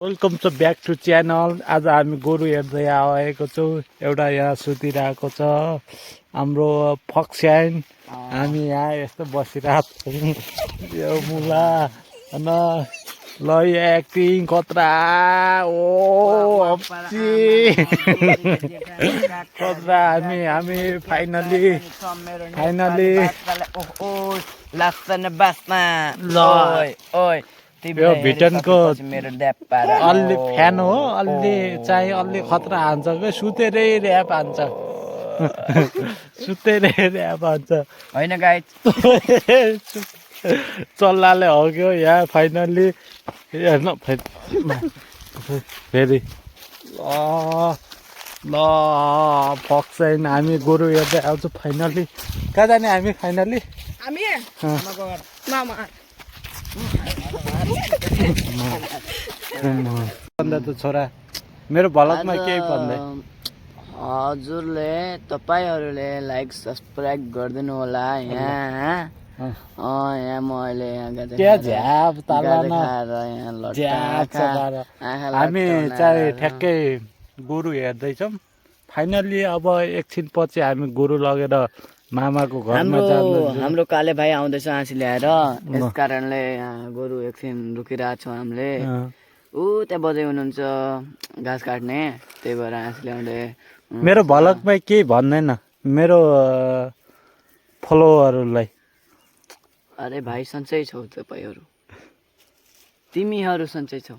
Welcome to back to channel. आज हामी गोरु हेर्दै आएको छौँ। एउटा यहाँ सुतिरहेको छ हाम्रो फक्स्यान। हामी यहाँ यस्तो बसिरहेको छौँ। यो मुला होइन ल यो एक्टिङ खतरा ओ अप्ची खतरा। हामी फाइनली यो भिटनको अलि फ्यान हो, अलि चाहिँ अलि खतरा हान्छ क्या। सुतेरै ऱ्याप हान्छ सुतेरै ऱ्याप हान्छ होइन गाइस। चल्लाले हग्यो यहाँ फाइनल्ली। हेर्न फेरि ल फक्साइन हामी गोरु हेर्दै आउँछौँ फाइनल्ली। कहाँ जाने हामी फाइनल्ली? भन्दा त छोरा मेरो भलकमा केही भन्दै। हजुरले तपाईँहरूले लाइक सब्सक्राइब गरिदिनु होला। यहाँ म अहिले हामी चाहिँ ठ्याक्कै गोरु हेर्दैछौँ फाइनल्ली। अब एकछिन पछि हामी गोरु लगेर मामाको घरमा जाँदैछौँ। हाम्रो काले भाइ आउँदैछ हाँसी ल्याएर, यस कारणले यहाँ गोरु एकछिन रोकिरहेको छौँ हामीले। ऊ त्यहाँ बजाइ हुनुहुन्छ घाँस काट्ने, त्यही भएर हाँसी ल्याउँदै। मेरो भलकमा केही भन्दैन मेरो फलोवरहरूलाई। अरे भाइ सन्चै छौ तपाईँहरू, तिमीहरू सन्चै छौ।